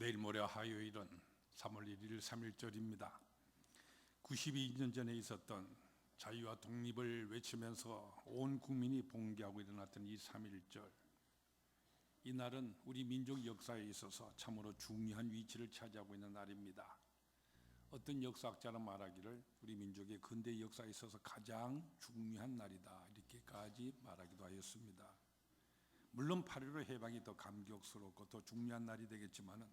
내일 모레 화요일은 3월 1일 3.1절입니다. 92년 전에 있었던 자유와 독립을 외치면서 온 국민이 봉기하고 일어났던 이 3.1절, 이 날은 우리 민족 역사에 있어서 참으로 중요한 위치를 차지하고 있는 날입니다. 어떤 역사학자는 말하기를 우리 민족의 근대 역사에 있어서 가장 중요한 날이다, 이렇게까지 말하기도 하였습니다. 물론 8.15 해방이 더 감격스럽고 더 중요한 날이 되겠지만은,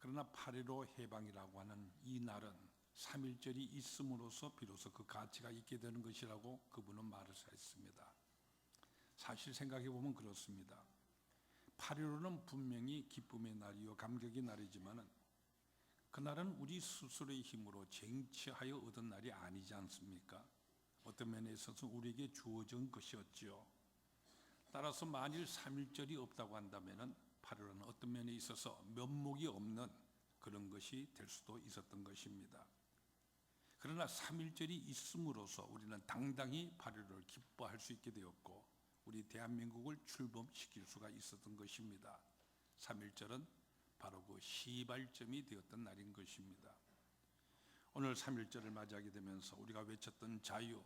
그러나 8.15 해방이라고 하는 이 날은 3.1절이 있음으로써 비로소 그 가치가 있게 되는 것이라고 그분은 말했습니다. 사실 생각해 보면 그렇습니다. 8.15는 분명히 기쁨의 날이요 감격의 날이지만은, 그날은 우리 스스로의 힘으로 쟁취하여 얻은 날이 아니지 않습니까? 어떤 면에 있어서 우리에게 주어진 것이었지요. 따라서 만일 3.1절이 없다고 한다면은 8.15는 어떤 면에 있어서 면목이 없는 그런 것이 될 수도 있었던 것입니다. 그러나 3.1절이 있음으로써 우리는 당당히 8.15를 기뻐할 수 있게 되었고, 우리 대한민국을 출범시킬 수가 있었던 것입니다. 3.1절은 바로 그 시발점이 되었던 날인 것입니다. 오늘 3.1절을 맞이하게 되면서 우리가 외쳤던 자유,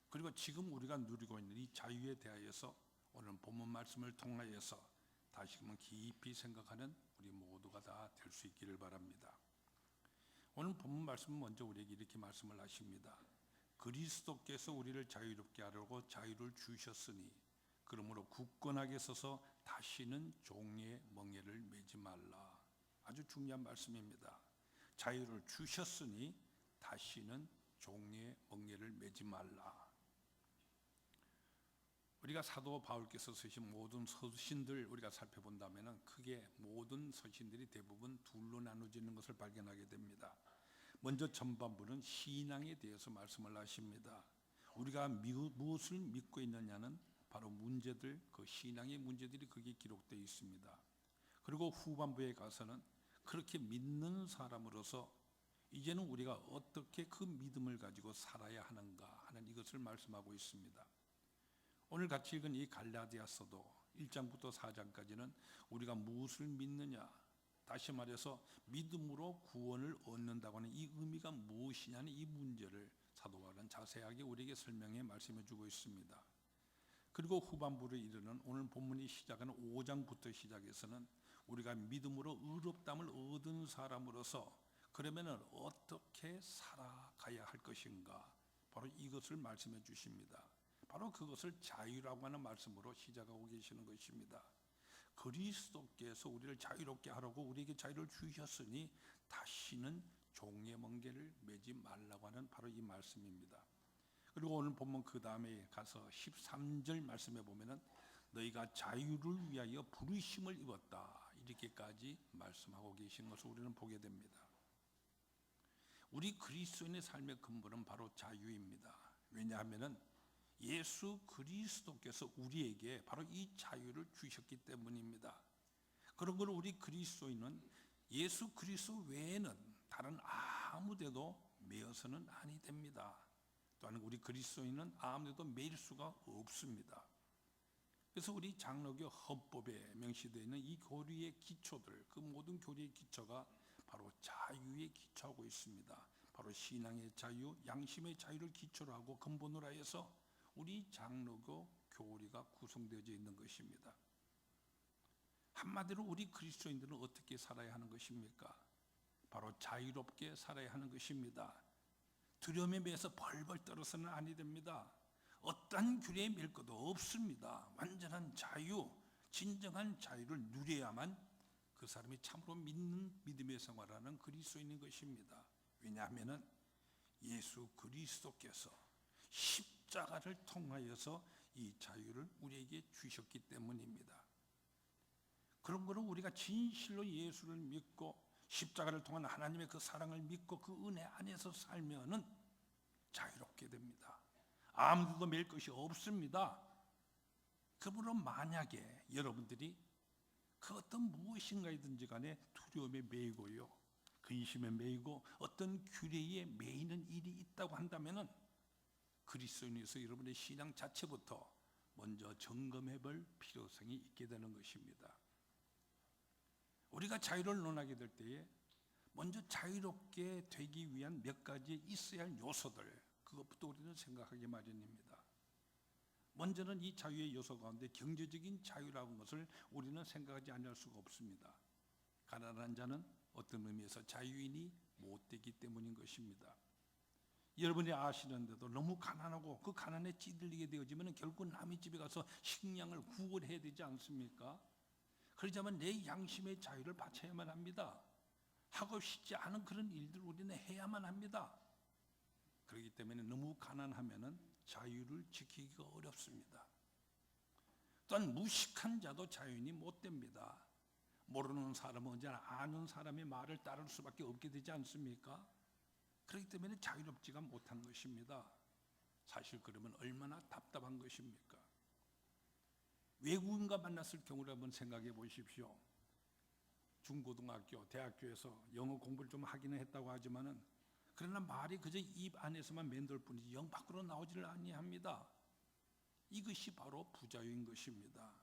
그리고 지금 우리가 누리고 있는 이 자유에 대하여서 오늘 본문 말씀을 통하여서 다시금 깊이 생각하는 우리 모두가 다 될 수 있기를 바랍니다. 오늘 본문 말씀은 먼저 우리에게 이렇게 말씀을 하십니다. 그리스도께서 우리를 자유롭게 하려고 자유를 주셨으니 그러므로 굳건하게 서서 다시는 종의 멍에를 매지 말라. 아주 중요한 말씀입니다. 자유를 주셨으니 다시는 종의 멍에를 매지 말라. 우리가 사도 바울께서 쓰신 모든 서신들 우리가 살펴본다면 크게 모든 서신들이 대부분 둘로 나누어지는 것을 발견하게 됩니다. 먼저 전반부는 신앙에 대해서 말씀을 하십니다. 우리가 무엇을 믿고 있느냐는 바로 문제들, 그 신앙의 문제들이 거기에 기록되어 있습니다. 그리고 후반부에 가서는 그렇게 믿는 사람으로서 이제는 우리가 어떻게 그 믿음을 가지고 살아야 하는가 하는 이것을 말씀하고 있습니다. 오늘 같이 읽은 이 갈라디아서도 1장부터 4장까지는 우리가 무엇을 믿느냐, 다시 말해서 믿음으로 구원을 얻는다고 하는 이 의미가 무엇이냐는 이 문제를 사도 바울은 자세하게 우리에게 설명해 말씀해 주고 있습니다. 그리고 후반부를 이르는 오늘 본문이 시작하는 5장부터 시작해서는 우리가 믿음으로 의롭다함을 얻은 사람으로서 그러면은 어떻게 살아가야 할 것인가, 바로 이것을 말씀해 주십니다. 바로 그것을 자유라고 하는 말씀으로 시작하고 계시는 것입니다. 그리스도께서 우리를 자유롭게 하라고 우리에게 자유를 주셨으니 다시는 종의 멍에를 매지 말라고 하는 바로 이 말씀입니다. 그리고 오늘 본문 그 다음에 가서 13절 말씀에 보면은 너희가 자유를 위하여 부르심을 입었다, 이렇게까지 말씀하고 계신 것을 우리는 보게 됩니다. 우리 그리스도인의 삶의 근본은 바로 자유입니다. 왜냐하면은 예수 그리스도께서 우리에게 바로 이 자유를 주셨기 때문입니다. 그런 걸 우리 그리스도인은 예수 그리스도 외에는 다른 아무데도 매여서는 아니 됩니다. 또한 우리 그리스도인은 아무데도 매일 수가 없습니다. 그래서 우리 장로교 헌법에 명시되어 있는 이 교리의 기초들, 그 모든 교리의 기초가 바로 자유에 기초하고 있습니다. 바로 신앙의 자유, 양심의 자유를 기초로 하고 근본으로 하여서 우리 장로교 교리가 구성되어져 있는 것입니다. 한마디로 우리 그리스도인들은 어떻게 살아야 하는 것입니까? 바로 자유롭게 살아야 하는 것입니다. 두려움에 매여서 벌벌 떨어서는 아니 됩니다. 어떠한 규례에 매일 것도 없습니다. 완전한 자유, 진정한 자유를 누려야만 그 사람이 참으로 믿는 믿음의 생활하는 그리스도인인 것입니다. 왜냐하면 예수 그리스도께서 십자가를 통하여서 이 자유를 우리에게 주셨기 때문입니다. 그런 거로 우리가 진실로 예수를 믿고 십자가를 통한 하나님의 그 사랑을 믿고 그 은혜 안에서 살면은 자유롭게 됩니다. 아무데도 매일 것이 없습니다. 그러므로 만약에 여러분들이 그 어떤 무엇인가이든지 간에 두려움에 매이고요, 근심에 매이고 어떤 규례에 매이는 일이 있다고 한다면은 그리스도인에서 여러분의 신앙 자체부터 먼저 점검해 볼 필요성이 있게 되는 것입니다. 우리가 자유를 논하게 될 때에 먼저 자유롭게 되기 위한 몇 가지 있어야 할 요소들, 그것부터 우리는 생각하기 마련입니다. 먼저는 이 자유의 요소 가운데 경제적인 자유라는 것을 우리는 생각하지 않을 수가 없습니다. 가난한 자는 어떤 의미에서 자유인이 못되기 때문인 것입니다. 여러분이 아시는데도 너무 가난하고 그 가난에 찌들리게 되어지면 결국 남의 집에 가서 식량을 구걸해야 되지 않습니까? 그러자면 내 양심의 자유를 바쳐야만 합니다. 하고 싶지 않은 그런 일들을 우리는 해야만 합니다. 그렇기 때문에 너무 가난하면 자유를 지키기가 어렵습니다. 또한 무식한 자도 자유인이 못 됩니다. 모르는 사람은 언제나 아는 사람의 말을 따를 수밖에 없게 되지 않습니까? 그렇기 때문에 자유롭지가 못한 것입니다. 사실 그러면 얼마나 답답한 것입니까? 외국인과 만났을 경우를 한번 생각해 보십시오. 중고등학교, 대학교에서 영어 공부를 좀 하기는 했다고 하지만은 그러나 말이 그저 입 안에서만 맴돌 뿐이지 영 밖으로 나오지를 아니합니다. 이것이 바로 부자유인 것입니다.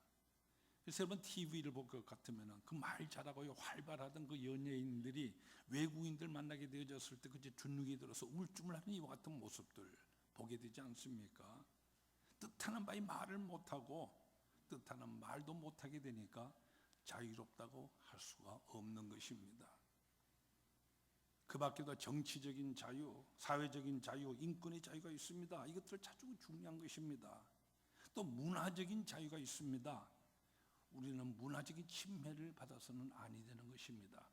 그래서 여러분 TV를 볼 것 같으면 그 말 잘하고 활발하던 그 연예인들이 외국인들 만나게 되어졌을 때 그저 주눅이 들어서 우물쭈물하는 이와 같은 모습들 보게 되지 않습니까? 뜻하는 바에 말을 못하고 뜻하는 말도 못하게 되니까 자유롭다고 할 수가 없는 것입니다. 그 밖에도 정치적인 자유, 사회적인 자유, 인권의 자유가 있습니다. 이것들 아주 중요한 것입니다. 또 문화적인 자유가 있습니다. 우리는 문화적인 침해를 받아서는 아니 되는 것입니다.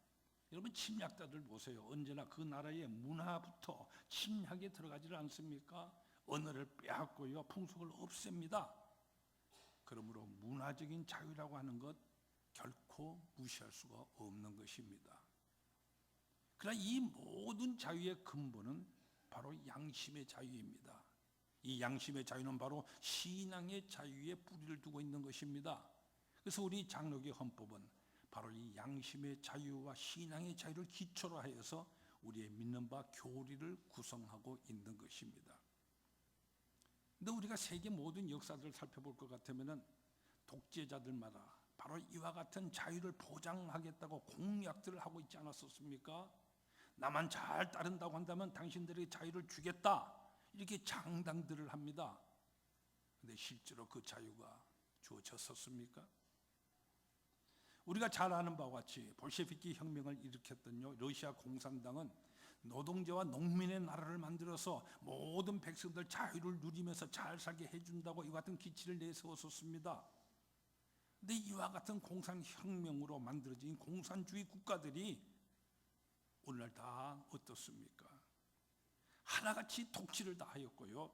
여러분 침략자들 보세요. 언제나 그 나라의 문화부터 침략에 들어가지를 않습니까? 언어를 빼앗고요, 풍속을 없앱니다. 그러므로 문화적인 자유라고 하는 것 결코 무시할 수가 없는 것입니다. 그러나 이 모든 자유의 근본은 바로 양심의 자유입니다. 이 양심의 자유는 바로 신앙의 자유에 뿌리를 두고 있는 것입니다. 그래서 우리 장로교 헌법은 바로 이 양심의 자유와 신앙의 자유를 기초로 하여서 우리의 믿는 바 교리를 구성하고 있는 것입니다. 근데 우리가 세계 모든 역사들을 살펴볼 것 같으면 독재자들마다 바로 이와 같은 자유를 보장하겠다고 공약들을 하고 있지 않았었습니까? 나만 잘 따른다고 한다면 당신들에게 자유를 주겠다, 이렇게 장담들을 합니다. 근데 실제로 그 자유가 주어졌었습니까? 우리가 잘 아는 바와 같이 볼셰비키 혁명을 일으켰던 러시아 공산당은 노동자와 농민의 나라를 만들어서 모든 백성들 자유를 누리면서 잘 살게 해준다고 이와 같은 기치를 내세웠었습니다. 근데 이와 같은 공산혁명으로 만들어진 공산주의 국가들이 오늘날 다 어떻습니까? 하나같이 독재를 다 하였고요,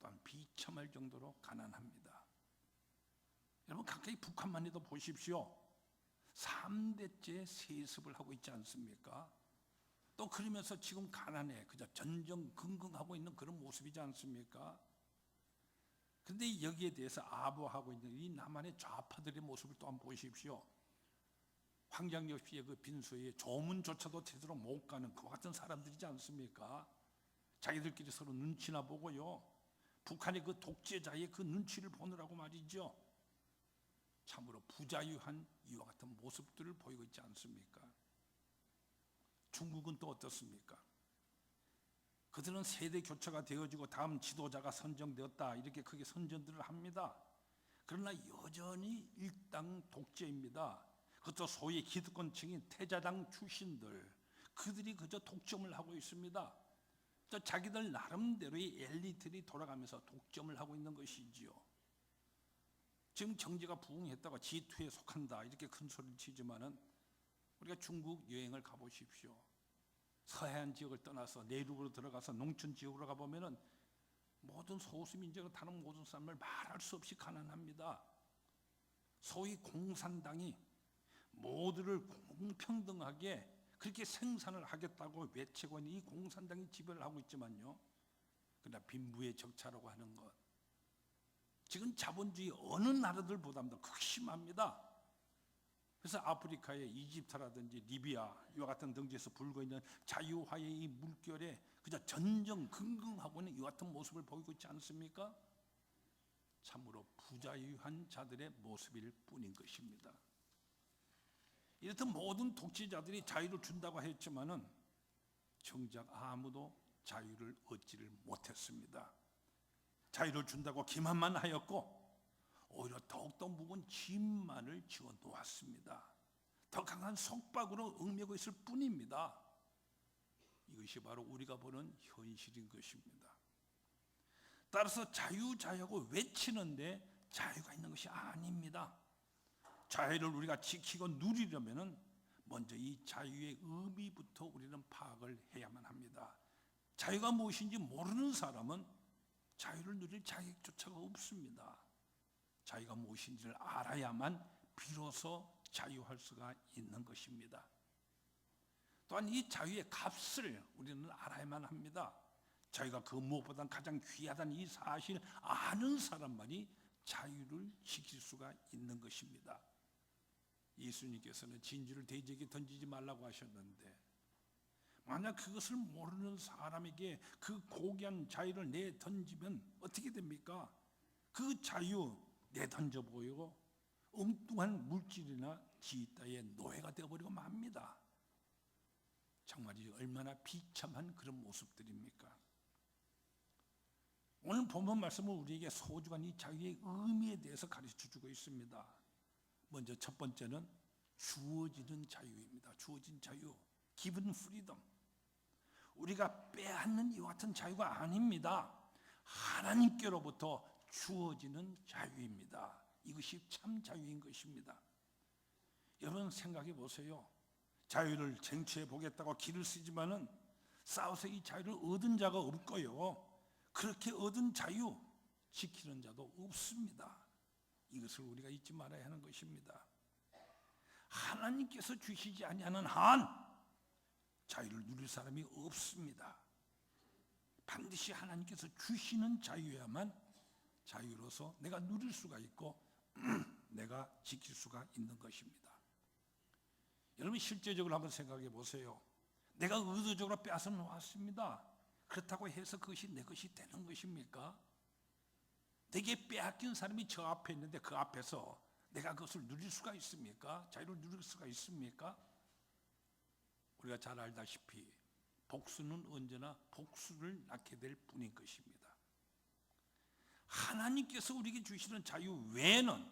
또한 비참할 정도로 가난합니다. 여러분 가까이 북한만 해도 보십시오. 3대째 세습을 하고 있지 않습니까? 또 그러면서 지금 가난해 그저 전전긍긍하고 있는 그런 모습이지 않습니까? 그런데 여기에 대해서 아부하고 있는 이 남한의 좌파들의 모습을 또한 보십시오. 황장엽 씨의 그 빈소에 조문조차도 제대로 못 가는 그와 같은 사람들이지 않습니까? 자기들끼리 서로 눈치나 보고요, 북한의 그 독재자의 그 눈치를 보느라고 말이죠, 참으로 부자유한 이와 같은 모습들을 보이고 있지 않습니까? 중국은 또 어떻습니까? 그들은 세대 교체가 되어지고 다음 지도자가 선정되었다, 이렇게 크게 선전들을 합니다. 그러나 여전히 일당 독재입니다. 그것도 소위 기득권층인 태자당 출신들, 그들이 그저 독점을 하고 있습니다. 또 자기들 나름대로의 엘리트들이 돌아가면서 독점을 하고 있는 것이지요. 지금 경제가 부흥했다가 G2에 속한다, 이렇게 큰 소리를 치지만은 우리가 중국 여행을 가보십시오. 서해안 지역을 떠나서 내륙으로 들어가서 농촌 지역으로 가보면은 모든 소수민족을 다른 모든 사람을 말할 수 없이 가난합니다. 소위 공산당이 모두를 공평등하게 그렇게 생산을 하겠다고 외치고 있는 이 공산당이 지배를 하고 있지만요, 그러나 빈부의 적차라고 하는 것, 지금 자본주의 어느 나라들보다도 극심합니다. 그래서 아프리카의 이집트라든지 리비아 이와 같은 등지에서 불고 있는 자유화의 이 물결에 그저 전전긍긍하고 있는 이와 같은 모습을 보이고 있지 않습니까? 참으로 부자유한 자들의 모습일 뿐인 것입니다. 이렇듯 모든 독재자들이 자유를 준다고 했지만은 정작 아무도 자유를 얻지를 못했습니다. 자유를 준다고 기만만 하였고 오히려 더욱더 무거운 짐만을 지어 놓았습니다. 더 강한 속박으로 얽매고 있을 뿐입니다. 이것이 바로 우리가 보는 현실인 것입니다. 따라서 자유자유하고 외치는데 자유가 있는 것이 아닙니다. 자유를 우리가 지키고 누리려면 먼저 이 자유의 의미부터 우리는 파악을 해야만 합니다. 자유가 무엇인지 모르는 사람은 자유를 누릴 자격조차가 없습니다. 자유가 무엇인지를 알아야만 비로소 자유할 수가 있는 것입니다. 또한 이 자유의 값을 우리는 알아야만 합니다. 자유가 그 무엇보다 가장 귀하다는 이 사실 아는 사람만이 자유를 지킬 수가 있는 것입니다. 예수님께서는 진주를 돼지에게 던지지 말라고 하셨는데 만약 그것을 모르는 사람에게 그 고귀한 자유를 내던지면 어떻게 됩니까? 그 자유 내던져 보이고 엉뚱한 물질이나 지따의 노예가 되어버리고 맙니다. 정말이 얼마나 비참한 그런 모습들입니까? 오늘 본문 말씀은 우리에게 소중한 이 자유의 의미에 대해서 가르쳐주고 있습니다. 먼저 첫 번째는 주어지는 자유입니다. 주어진 자유, given freedom. 우리가 빼앗는 이와 같은 자유가 아닙니다. 하나님께로부터 주어지는 자유입니다. 이것이 참 자유인 것입니다. 여러분 생각해 보세요. 자유를 쟁취해 보겠다고 길을 쓰지만은 싸워서 이 자유를 얻은 자가 없고요. 그렇게 얻은 자유 지키는 자도 없습니다. 이것을 우리가 잊지 말아야 하는 것입니다. 하나님께서 주시지 아니하는 한 자유를 누릴 사람이 없습니다. 반드시 하나님께서 주시는 자유야만 자유로서 내가 누릴 수가 있고 내가 지킬 수가 있는 것입니다. 여러분 실제적으로 한번 생각해 보세요. 내가 의도적으로 빼앗아 놓았습니다. 그렇다고 해서 그것이 내 것이 되는 것입니까? 내게 빼앗긴 사람이 저 앞에 있는데 그 앞에서 내가 그것을 누릴 수가 있습니까? 자유를 누릴 수가 있습니까? 우리가 잘 알다시피 복수는 언제나 복수를 낳게 될 뿐인 것입니다. 하나님께서 우리에게 주시는 자유 외에는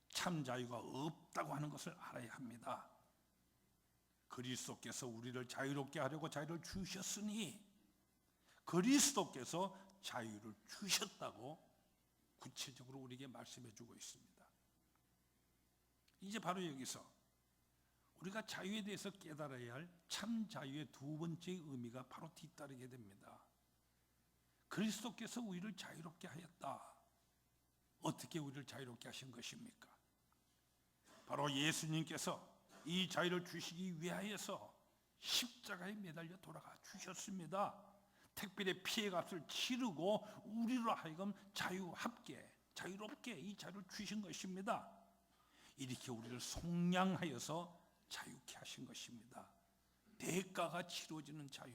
참 자유가 없다고 하는 것을 알아야 합니다. 그리스도께서 우리를 자유롭게 하려고 자유를 주셨으니 그리스도께서 자유를 주셨다고 구체적으로 우리에게 말씀해 주고 있습니다. 이제 바로 여기서 우리가 자유에 대해서 깨달아야 할 참 자유의 두 번째 의미가 바로 뒤따르게 됩니다. 그리스도께서 우리를 자유롭게 하였다. 어떻게 우리를 자유롭게 하신 것입니까? 바로 예수님께서 이 자유를 주시기 위하여서 십자가에 매달려 돌아가 주셨습니다. 특별히 피해값을 치르고 우리로 하여금 자유롭게 이 자유를 주신 것입니다. 이렇게 우리를 속량하여서 자유케 하신 것입니다. 대가가 치러지는 자유.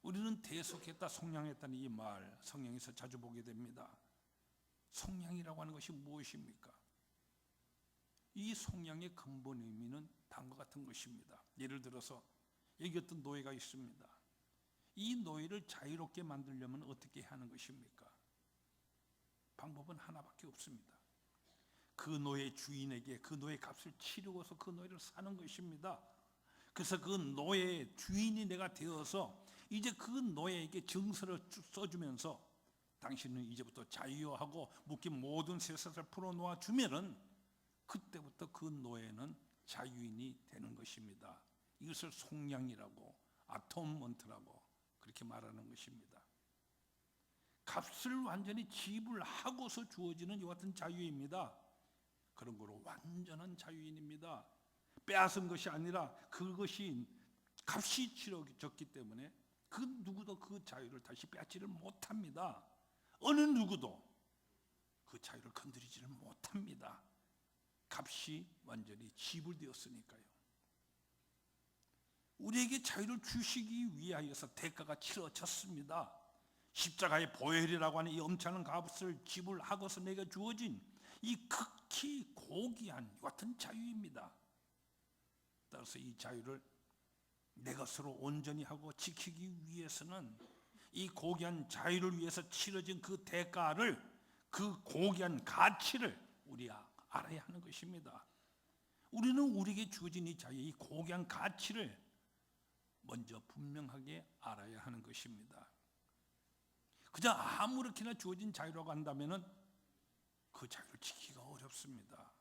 우리는 대속했다, 속량했다는 이 말 성경에서 자주 보게 됩니다. 속량이라고 하는 것이 무엇입니까? 이 속량의 근본 의미는 다음과 같은 것입니다. 예를 들어서 여기 어떤 노예가 있습니다. 이 노예를 자유롭게 만들려면 어떻게 하는 것입니까? 방법은 하나밖에 없습니다. 그 노예 주인에게 그 노예 값을 치르고서 그 노예를 사는 것입니다. 그래서 그 노예의 주인이 내가 되어서 이제 그 노예에게 증서를 써주면서 당신은 이제부터 자유하고 묶인 모든 세상을 풀어놓아 주면은 그때부터 그 노예는 자유인이 되는 것입니다. 이것을 속량이라고 아톤먼트라고 그렇게 말하는 것입니다. 값을 완전히 지불하고서 주어지는 이와 같은 자유입니다. 그런 거로 완전한 자유인입니다. 빼앗은 것이 아니라 그것이 값이 치러졌기 때문에 그 누구도 그 자유를 다시 빼앗지를 못합니다. 어느 누구도 그 자유를 건드리지를 못합니다. 값이 완전히 지불되었으니까요. 우리에게 자유를 주시기 위하여서 대가가 치러졌습니다. 십자가의 보혈이라고 하는 이 엄청난 값을 지불하고서 내게 주어진 이 극히 고귀한 같은 자유입니다. 따라서 이 자유를 내 것으로 온전히 하고 지키기 위해서는 이 고귀한 자유를 위해서 치러진 그 대가를, 그 고귀한 가치를 우리가 알아야 하는 것입니다. 우리는 우리에게 주어진 이 자유, 이 고귀한 가치를 먼저 분명하게 알아야 하는 것입니다. 그저 아무렇게나 주어진 자유라고 한다면 그 자유를 지키기가 어렵습니다.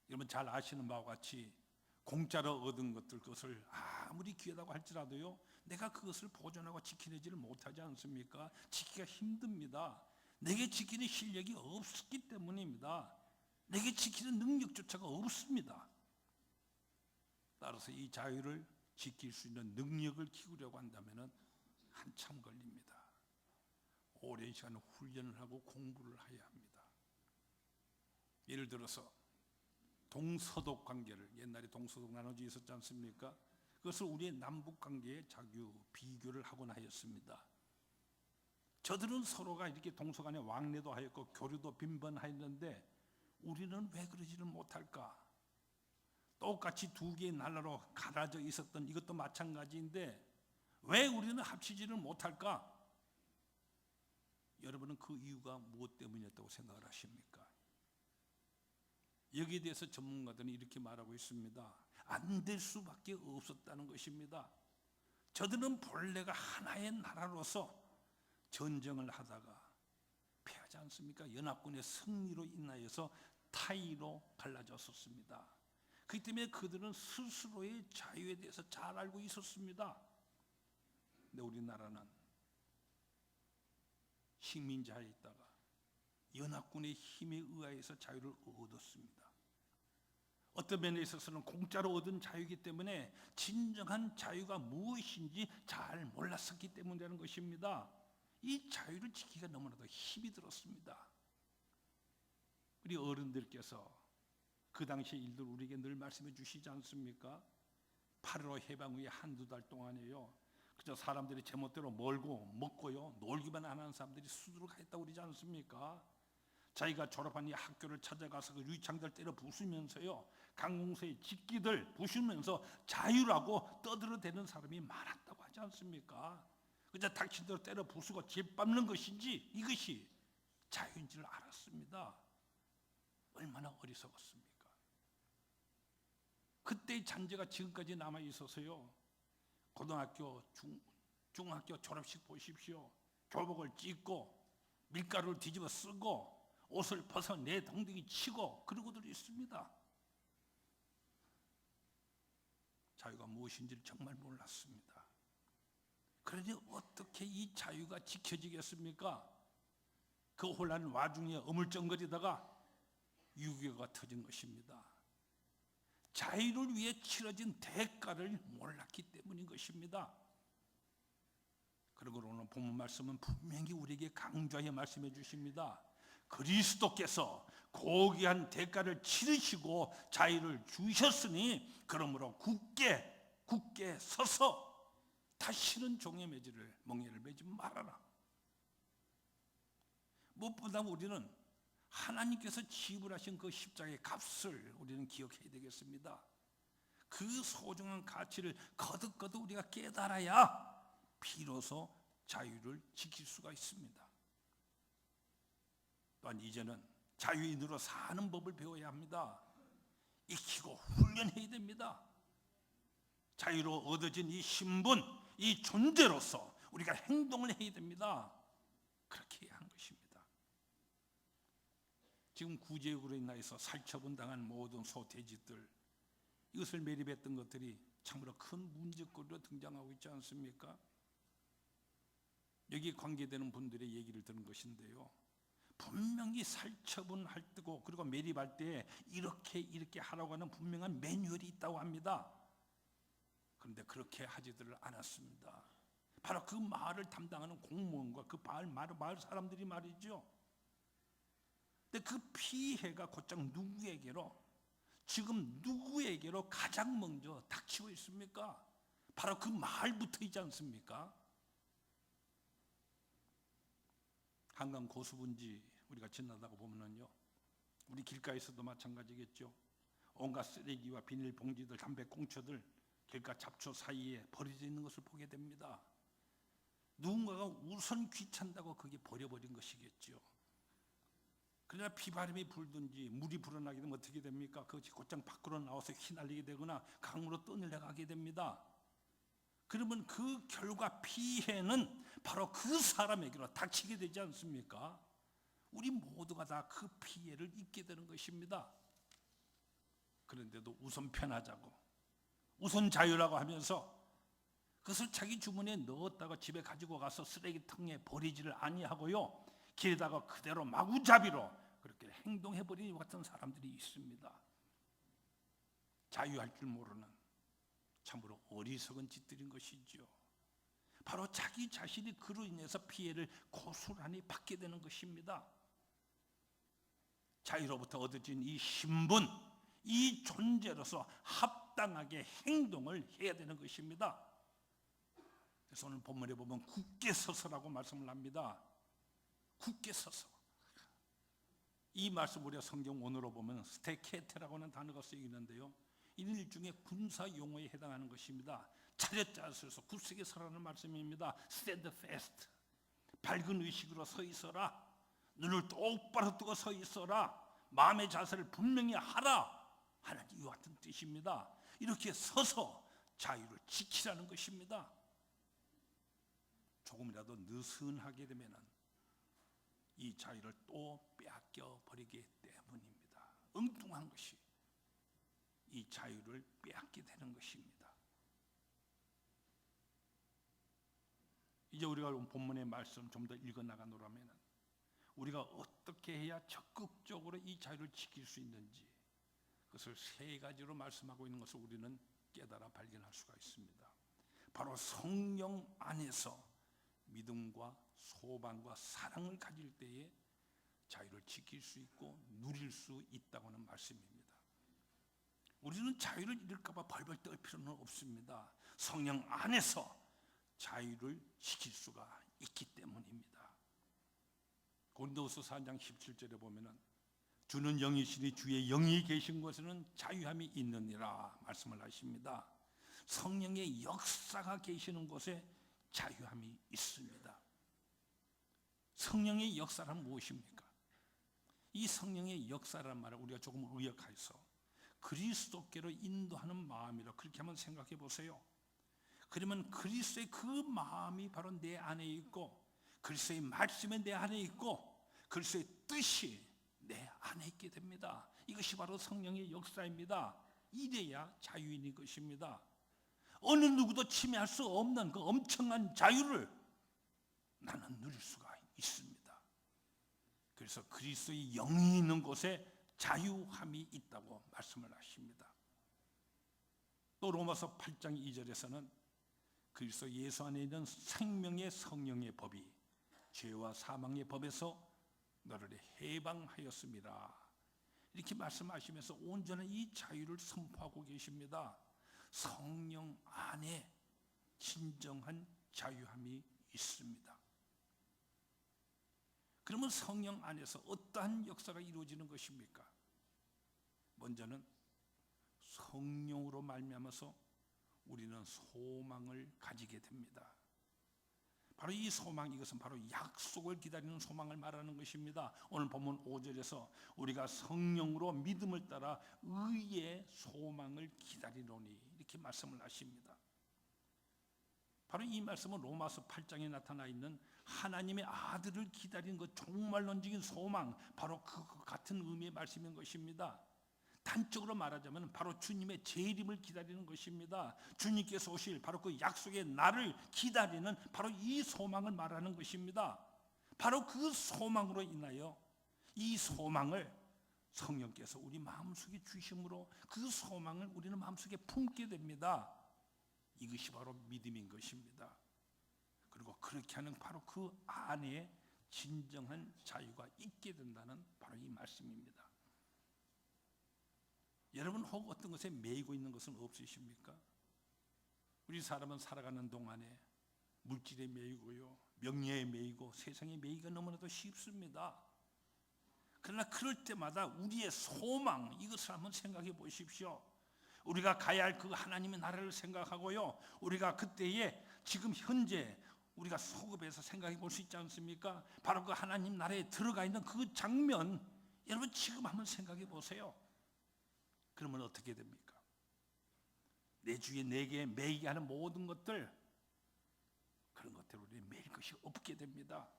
여러분 잘 아시는 바와 같이 공짜로 얻은 그것을 아무리 귀하다고 할지라도요, 내가 그것을 보존하고 지키지를 못하지 않습니까? 지키기가 힘듭니다. 내게 지키는 실력이 없기 때문입니다. 내게 지키는 능력조차가 없습니다. 따라서 이 자유를 지킬 수 있는 능력을 키우려고 한다면 한참 걸립니다. 오랜 시간 훈련을 하고 공부를 해야 합니다. 예를 들어서 동서독 관계를, 옛날에 동서독 나눠져 있었지 않습니까? 그것을 우리의 남북 관계에 비교를 하곤 하였습니다. 저들은 서로가 이렇게 동서간에 왕래도 하였고 교류도 빈번하였는데 우리는 왜 그러지를 못할까? 똑같이 두 개의 나라로 갈라져 있었던 이것도 마찬가지인데 왜 우리는 합치지를 못할까? 여러분은 그 이유가 무엇 때문이었다고 생각을 하십니까? 여기에 대해서 전문가들은 이렇게 말하고 있습니다. 안 될 수밖에 없었다는 것입니다. 저들은 본래가 하나의 나라로서 전쟁을 하다가 패하지 않습니까? 연합군의 승리로 인하여서 타이로 갈라졌었습니다. 그렇기 때문에 그들은 스스로의 자유에 대해서 잘 알고 있었습니다. 근데 우리나라는 식민지하에 있다가 연합군의 힘에 의해서 자유를 얻었습니다. 어떤 면에 있어서는 공짜로 얻은 자유이기 때문에 진정한 자유가 무엇인지 잘 몰랐었기 때문이라는 것입니다. 이 자유를 지키기가 너무나도 힘이 들었습니다. 우리 어른들께서 그 당시의 일들 우리에게 늘 말씀해 주시지 않습니까? 8.15 해방 후에 한두 달 동안에요, 그저 사람들이 제멋대로 멀고 먹고요 놀기만 하는 사람들이 수두룩했다고 그러지 않습니까? 자기가 졸업한 이 학교를 찾아가서 그 유리창들 때려 부수면서요, 강공서의 직기들 부수면서 자유라고 떠들어대는 사람이 많았다고 하지 않습니까? 그저 닥친 대로 때려 부수고 짓밟는 것인지 이것이 자유인지를 알았습니다. 얼마나 어리석었습니까? 그때의 잔재가 지금까지 남아 있어서요, 고등학교, 중학교 졸업식 보십시오. 교복을 찢고 밀가루를 뒤집어 쓰고 옷을 벗어 내 덩둥이 치고 그러고들 있습니다. 자유가 무엇인지를 정말 몰랐습니다. 그러니 어떻게 이 자유가 지켜지겠습니까? 그 혼란 와중에 어물쩡거리다가 6.25가 터진 것입니다. 자유를 위해 치러진 대가를 몰랐기 때문인 것입니다. 그리고 오늘 본문 말씀은 분명히 우리에게 강조하여 말씀해 주십니다. 그리스도께서 고귀한 대가를 치르시고 자유를 주셨으니 그러므로 굳게 서서 다시는 종의 멍에를 매지 말아라. 무엇보다 우리는 하나님께서 지불하신 그 십자가의 값을 우리는 기억해야 되겠습니다. 그 소중한 가치를 거듭거듭 우리가 깨달아야 비로소 자유를 지킬 수가 있습니다. 또한 이제는 자유인으로 사는 법을 배워야 합니다. 익히고 훈련해야 됩니다. 자유로 얻어진 이 신분, 이 존재로서 우리가 행동을 해야 됩니다. 그렇게 해야 하는 것입니다. 지금 구제역으로 인하여서 살처분당한 모든 소돼지들, 이것을 매립했던 것들이 참으로 큰 문제거리로 등장하고 있지 않습니까? 여기에 관계되는 분들의 얘기를 들은 것인데요, 분명히 살처분할 때고 그리고 매립할 때 이렇게 하라고 하는 분명한 매뉴얼이 있다고 합니다. 그런데 그렇게 하지들을 않았습니다. 바로 그 마을을 담당하는 공무원과 그 마을 사람들이 말이죠. 근데 그 피해가 곧장 누구에게로 가장 먼저 닥치고 있습니까? 바로 그 마을부터이지 않습니까? 한강 고수분지 우리가 지나다가 보면은요, 우리 길가에서도 마찬가지겠죠. 온갖 쓰레기와 비닐봉지들, 담배꽁초들 길가 잡초 사이에 버려져 있는 것을 보게 됩니다. 누군가가 우선 귀찮다고 거기에 버려버린 것이겠죠. 그러나 비바람이 불든지 물이 불어나게 되면 어떻게 됩니까? 그것이 곧장 밖으로 나와서 휘날리게 되거나 강으로 떠내려가게 됩니다. 그러면 그 결과 피해는 바로 그 사람에게로 닥치게 되지 않습니까? 우리 모두가 다 그 피해를 입게 되는 것입니다. 그런데도 우선 편하자고, 우선 자유라고 하면서 그것을 자기 주머니에 넣었다가 집에 가지고 가서 쓰레기통에 버리지를 아니하고요, 길에다가 그대로 마구잡이로 그렇게 행동해버리는 같은 사람들이 있습니다. 자유할 줄 모르는 참으로 어리석은 짓들인 것이죠. 바로 자기 자신이 그로 인해서 피해를 고스란히 받게 되는 것입니다. 자유로부터 얻어진 이 신분, 이 존재로서 합당하게 행동을 해야 되는 것입니다. 그래서 오늘 본문에 보면 굳게 서서라고 말씀을 합니다. 굳게 서서. 이 말씀 우리가 성경 원어로 보면 스테케테라고 하는 단어가 쓰이는데요, 이는 일종의 군사 용어에 해당하는 것입니다. 차렷자세에서 굳세게 서라는 말씀입니다. Stand fast. 밝은 의식으로 서 있어라. 눈을 똑바로 뜨고 서 있어라. 마음의 자세를 분명히 하라 하는 이와 같은 뜻입니다. 이렇게 서서 자유를 지키라는 것입니다. 조금이라도 느슨하게 되면 이 자유를 또 빼앗겨 버리기 때문입니다. 엉뚱한 것이 이 자유를 빼앗게 되는 것입니다. 이제 우리가 본문의 말씀 좀 더 읽어 나가노라면 우리가 어떻게 해야 적극적으로 이 자유를 지킬 수 있는지, 그것을 세 가지로 말씀하고 있는 것을 우리는 깨달아 발견할 수가 있습니다. 바로 성령 안에서 믿음과 소망과 사랑을 가질 때에 자유를 지킬 수 있고 누릴 수 있다고 하는 말씀입니다. 우리는 자유를 잃을까 봐 벌벌 떨 필요는 없습니다. 성령 안에서 자유를 지킬 수가 있기 때문입니다. 고린도후서 4장 17절에 보면은 주는 영이시니 주의 영이 계신 곳에는 자유함이 있느니라 말씀을 하십니다. 성령의 역사가 계시는 곳에 자유함이 있습니다. 성령의 역사란 무엇입니까? 이 성령의 역사라는 말을 우리가 조금 의역해서 그리스도께로 인도하는 마음이라 그렇게 한번 생각해 보세요. 그러면 그리스도의 그 마음이 바로 내 안에 있고, 그리스도의 말씀이 내 안에 있고, 그리스도의 뜻이 내 안에 있게 됩니다. 이것이 바로 성령의 역사입니다. 이래야 자유인인 것입니다. 어느 누구도 침해할 수 없는 그 엄청난 자유를 나는 누릴 수가 있습니다. 그래서 그리스도의 영이 있는 곳에 자유함이 있다고 말씀을 하십니다. 또 로마서 8장 2절에서는 그리스도 예수 안에 있는 생명의 성령의 법이 죄와 사망의 법에서 너를 해방하였습니다. 이렇게 말씀하시면서 온전한 이 자유를 선포하고 계십니다. 성령 안에 진정한 자유함이 있습니다. 그러면 성령 안에서 어떠한 역사가 이루어지는 것입니까? 먼저는 성령으로 말미암아서 우리는 소망을 가지게 됩니다. 바로 이 소망, 이것은 바로 약속을 기다리는 소망을 말하는 것입니다. 오늘 본문 5절에서 우리가 성령으로 믿음을 따라 의의 소망을 기다리노니 이렇게 말씀을 하십니다. 바로 이 말씀은 로마서 8장에 나타나 있는 하나님의 아들을 기다리는 그 종말론적인 소망, 바로 그 같은 의미의 말씀인 것입니다. 단적으로 말하자면 바로 주님의 재림을 기다리는 것입니다. 주님께서 오실 바로 그 약속의 날을 기다리는 바로 이 소망을 말하는 것입니다. 바로 그 소망으로 인하여 이 소망을 성령께서 우리 마음속에 주심으로 그 소망을 우리는 마음속에 품게 됩니다. 이것이 바로 믿음인 것입니다. 그리고 그렇게 하는 바로 그 안에 진정한 자유가 있게 된다는 바로 이 말씀입니다. 여러분 혹 어떤 것에 매이고 있는 것은 없으십니까? 우리 사람은 살아가는 동안에 물질에 매이고요, 명예에 매이고 세상에 매이기가 너무나도 쉽습니다. 그러나 그럴 때마다 우리의 소망, 이것을 한번 생각해 보십시오. 우리가 가야 할 그 하나님의 나라를 생각하고요, 우리가 그때에 지금 현재 우리가 소급해서 생각해 볼 수 있지 않습니까? 바로 그 하나님 나라에 들어가 있는 그 장면, 여러분 지금 한번 생각해 보세요. 그러면 어떻게 됩니까? 내 주위에 내게 매이게 하는 모든 것들, 그런 것들 우리 매일 것이 없게 됩니다.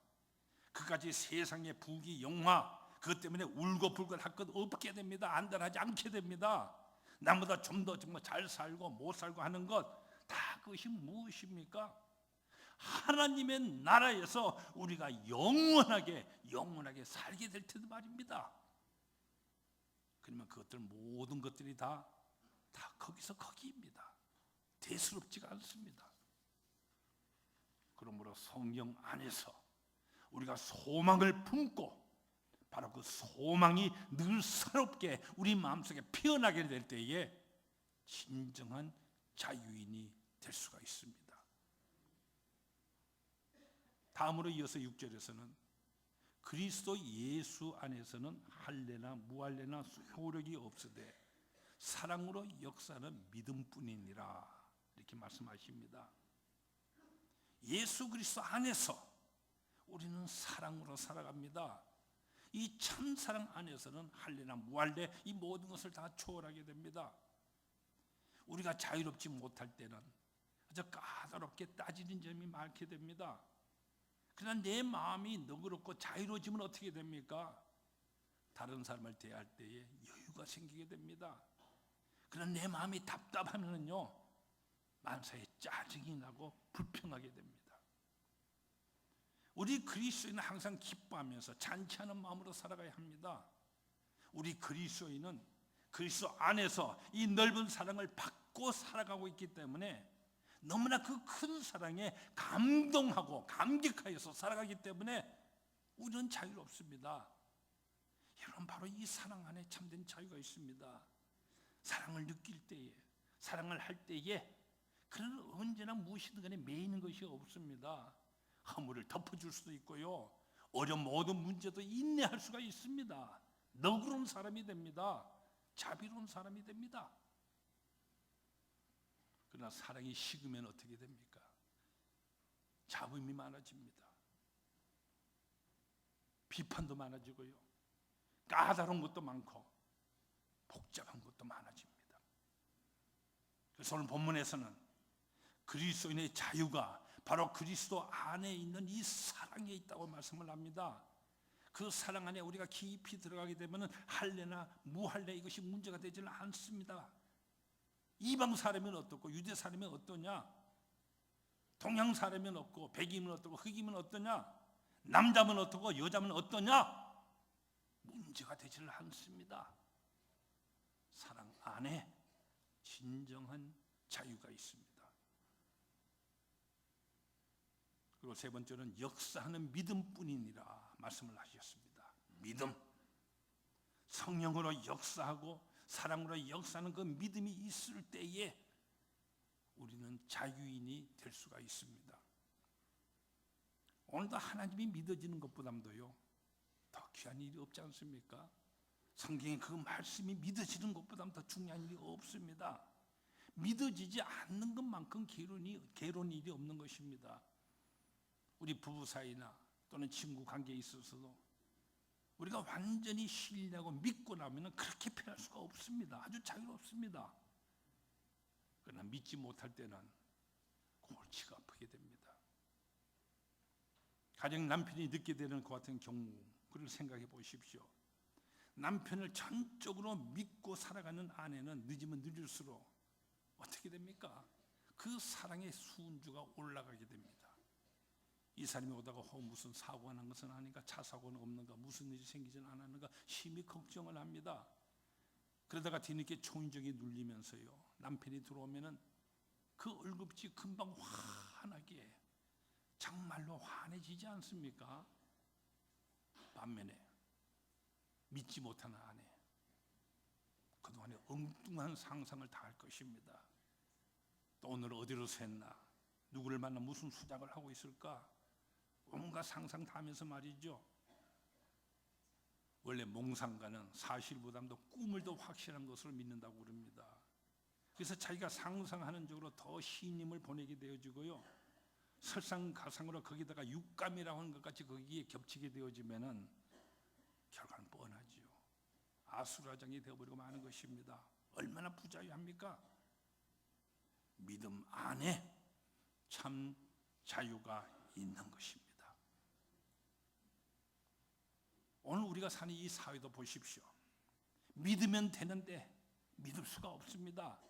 그까지 세상의 부귀 영화, 그것 때문에 울고불고 할 것 없게 됩니다. 안달하지 않게 됩니다. 남보다 좀 더 정말 잘 살고 못 살고 하는 것, 다 그것이 무엇입니까? 하나님의 나라에서 우리가 영원하게 살게 될 텐데 말입니다. 그러면 그것들 모든 것들이 다 거기서 거기입니다. 대수롭지가 않습니다. 그러므로 성령 안에서 우리가 소망을 품고, 바로 그 소망이 늘 새롭게 우리 마음속에 피어나게 될 때에 진정한 자유인이 될 수가 있습니다. 다음으로 이어서 6절에서는 그리스도 예수 안에서는 할례나 무할례나 효력이 없으되 사랑으로 역사하는 믿음뿐이니라, 이렇게 말씀하십니다. 예수 그리스도 안에서 우리는 사랑으로 살아갑니다. 이 참사랑 안에서는 할례나 무할례, 이 모든 것을 다 초월하게 됩니다. 우리가 자유롭지 못할 때는 그저 까다롭게 따지는 점이 많게 됩니다. 그러나 내 마음이 너그럽고 자유로워지면 어떻게 됩니까? 다른 사람을 대할 때에 여유가 생기게 됩니다. 그러나 내 마음이 답답하면요, 만사에 짜증이 나고 불평하게 됩니다. 우리 그리스도인은 항상 기뻐하면서 잔치하는 마음으로 살아가야 합니다. 우리 그리스도인은 그리스도 안에서 이 넓은 사랑을 받고 살아가고 있기 때문에 너무나 그 큰 사랑에 감동하고 감격하여서 살아가기 때문에 우리는 자유롭습니다. 여러분, 바로 이 사랑 안에 참된 자유가 있습니다. 사랑을 느낄 때에, 사랑을 할 때에 그는 언제나 무엇이든 간에 매이는 것이 없습니다. 허물을 덮어줄 수도 있고요, 어려운 모든 문제도 인내할 수가 있습니다. 너그러운 사람이 됩니다. 자비로운 사람이 됩니다. 그러나 사랑이 식으면 어떻게 됩니까? 잡음이 많아집니다. 비판도 많아지고요, 까다로운 것도 많고 복잡한 것도 많아집니다. 그래서 오늘 본문에서는 그리스도인의 자유가 바로 그리스도 안에 있는 이 사랑에 있다고 말씀을 합니다. 그 사랑 안에 우리가 깊이 들어가게 되면 할례나 무할례 이것이 문제가 되지는 않습니다. 이방 사람은 어떻고 유대 사람은 어떠냐, 동양 사람은 어떻고 백인은 어떻고 흑인은 어떠냐, 남자면 어떻고 여자면 어떠냐, 문제가 되지는 않습니다. 사랑 안에 진정한 자유가 있습니다. 그리고 세 번째는 역사하는 믿음뿐이니라 말씀을 하셨습니다. 믿음, 성령으로 역사하고 사랑으로 역사하는 그 믿음이 있을 때에 우리는 자유인이 될 수가 있습니다. 오늘도 하나님이 믿어지는 것보다도요 더 귀한 일이 없지 않습니까? 성경의 그 말씀이 믿어지는 것보다 더 중요한 일이 없습니다. 믿어지지 않는 것만큼 괴로운 일이 없는 것입니다. 우리 부부 사이나 또는 친구 관계에 있어서도 우리가 완전히 신뢰하고 믿고 나면 그렇게 편할 수가 없습니다. 아주 자유롭습니다. 그러나 믿지 못할 때는 골치가 아프게 됩니다. 가령 남편이 늦게 되는 것 같은 경우를 생각해 보십시오. 남편을 전적으로 믿고 살아가는 아내는 늦으면 늦을수록 어떻게 됩니까? 그 사랑의 수은주가 올라가게 됩니다. 이 사람이 오다가 무슨 사고가 난 것은 아닌가, 차 사고는 없는가, 무슨 일이 생기지는 않았는가 심히 걱정을 합니다. 그러다가 뒤늦게 초인종이 눌리면서요, 남편이 들어오면은 그 얼굴빛이 금방 환하게, 정말로 환해지지 않습니까? 반면에 믿지 못하는 아내, 그동안에 엉뚱한 상상을 다 할 것입니다. 또 오늘 어디로 샜나, 누구를 만나 무슨 수작을 하고 있을까, 온갖 상상 다 하면서 말이죠. 원래 몽상가는 사실보다도 꿈을 더 확실한 것으로 믿는다고 그럽니다. 그래서 자기가 상상하는 쪽으로 더 신임을 보내게 되어지고요, 설상가상으로 거기다가 육감이라고 하는 것 같이 거기에 겹치게 되어지면은 결과는 뻔하지요. 아수라장이 되어버리고 마는 것입니다. 얼마나 부자유합니까? 믿음 안에 참 자유가 있는 것입니다. 오늘 우리가 사는 이 사회도 보십시오. 믿으면 되는데 믿을 수가 없습니다.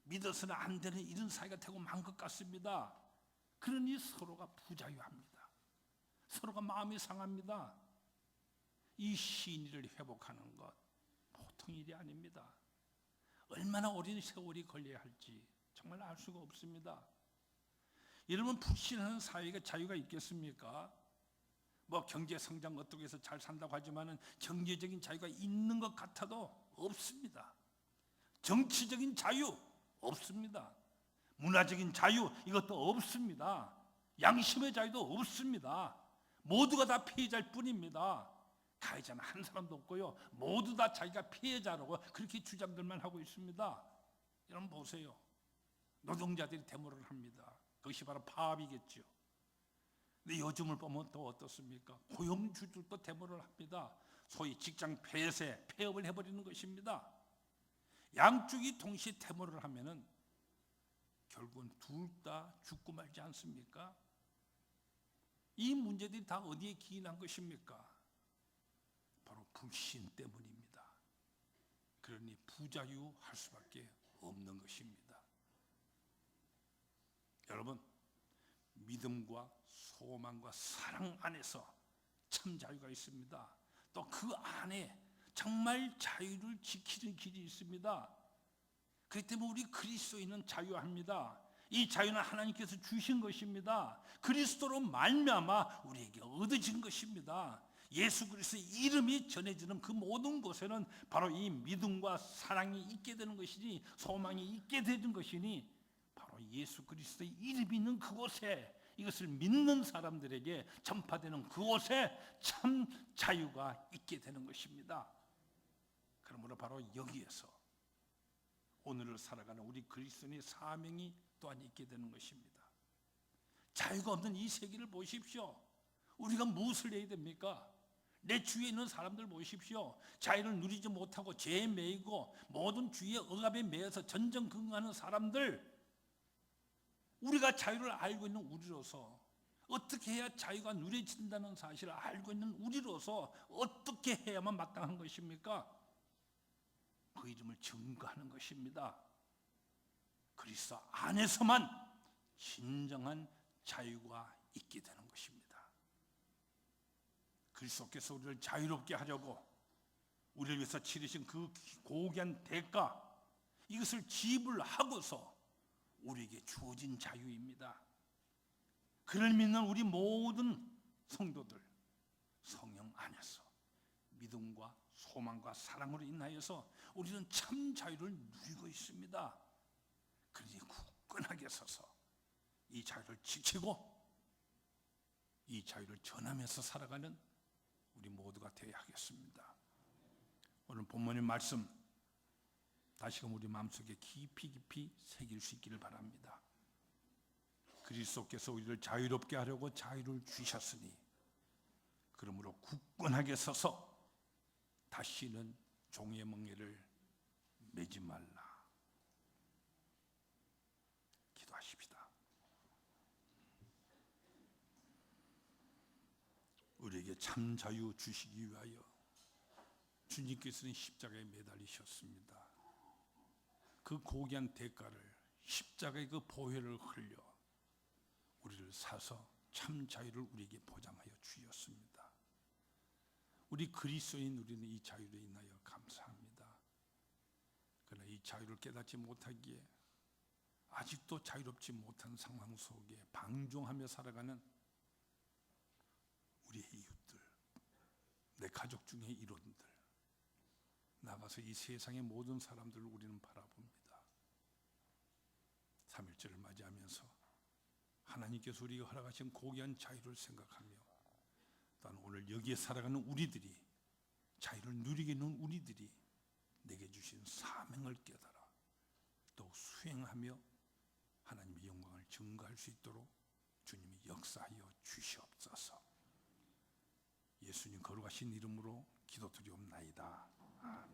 믿어서는 안 되는 이런 사회가 되고 만 것 같습니다. 그러니 서로가 부자유합니다. 서로가 마음이 상합니다. 이 신의를 회복하는 것 보통 일이 아닙니다. 얼마나 오랜 세월이 걸려야 할지 정말 알 수가 없습니다. 여러분, 불신하는 사회가 자유가 있겠습니까? 뭐 경제 성장 어떻게 해서 잘 산다고 하지만은 경제적인 자유가 있는 것 같아도 없습니다. 정치적인 자유 없습니다. 문화적인 자유 이것도 없습니다. 양심의 자유도 없습니다. 모두가 다 피해자일 뿐입니다. 가해자는 한 사람도 없고요, 모두 다 자기가 피해자라고 그렇게 주장들만 하고 있습니다. 여러분 보세요. 노동자들이 데모를 합니다. 그것이 바로 파업이겠죠. 근데 요즘을 보면 또 어떻습니까? 고용주들도 데모를 합니다. 소위 직장 폐쇄, 폐업을 해버리는 것입니다. 양쪽이 동시에 데모를 하면은 결국은 둘 다 죽고 말지 않습니까? 이 문제들이 다 어디에 기인한 것입니까? 바로 불신 때문입니다. 그러니 부자유할 수밖에 없는 것입니다. 여러분, 믿음과 소망과 사랑 안에서 참 자유가 있습니다. 또 그 안에 정말 자유를 지키는 길이 있습니다. 그렇기 때문에 우리 그리스도인은 자유합니다. 이 자유는 하나님께서 주신 것입니다. 그리스도로 말미암아 우리에게 얻어진 것입니다. 예수 그리스도의 이름이 전해지는 그 모든 곳에는 바로 이 믿음과 사랑이 있게 되는 것이니, 소망이 있게 되는 것이니, 바로 예수 그리스도의 이름이 있는 그곳에, 이것을 믿는 사람들에게 전파되는 그곳에 참 자유가 있게 되는 것입니다. 그러므로 바로 여기에서 오늘을 살아가는 우리 그리스도인의 사명이 또한 있게 되는 것입니다. 자유가 없는 이 세계를 보십시오. 우리가 무엇을 해야 됩니까? 내 주위에 있는 사람들 보십시오. 자유를 누리지 못하고 죄에 매이고 모든 주위의 억압에 매여서 전전긍긍하는 사람들, 우리가 자유를 알고 있는 우리로서, 어떻게 해야 자유가 누려진다는 사실을 알고 있는 우리로서 어떻게 해야만 마땅한 것입니까? 그 이름을 증거하는 것입니다. 그리스도 안에서만 진정한 자유가 있게 되는 것입니다. 그리스도께서 우리를 자유롭게 하려고 우리를 위해서 치르신 그 고귀한 대가, 이것을 지불하고서 우리에게 주어진 자유입니다. 그를 믿는 우리 모든 성도들, 성령 안에서 믿음과 소망과 사랑으로 인하여서 우리는 참 자유를 누리고 있습니다. 그러니 굳건하게 서서 이 자유를 지키고 이 자유를 전하면서 살아가는 우리 모두가 되어야 하겠습니다. 오늘 본문의 말씀 다시금 우리 마음속에 깊이 새길 수 있기를 바랍니다. 그리스도께서 우리를 자유롭게 하려고 자유를 주셨으니 그러므로 굳건하게 서서 다시는 종의 멍에를 매지 말라. 기도하십시다. 우리에게 참 자유 주시기 위하여 주님께서는 십자가에 매달리셨습니다. 그 고귀한 대가를, 십자가의 그 보혈을 흘려 우리를 사서 참 자유를 우리에게 보장하여 주셨습니다. 우리 그리스도인 우리는 이 자유로 인하여 감사합니다. 그러나 이 자유를 깨닫지 못하기에 아직도 자유롭지 못한 상황 속에 방종하며 살아가는 우리의 이웃들, 내 가족 중의 일원들, 나가서 이 세상의 모든 사람들을 우리는 바라봅니다. 3.1절을 맞이하면서 하나님께서 우리가 허락하신 고귀한 자유를 생각하며 또한 오늘 여기에 살아가는 우리들이 자유를 누리게 있는 우리들이 내게 주신 사명을 깨달아 더욱 수행하며 하나님의 영광을 증거할 수 있도록 주님이 역사하여 주시옵소서. 예수님 거룩하신 이름으로 기도드리옵나이다. 아멘.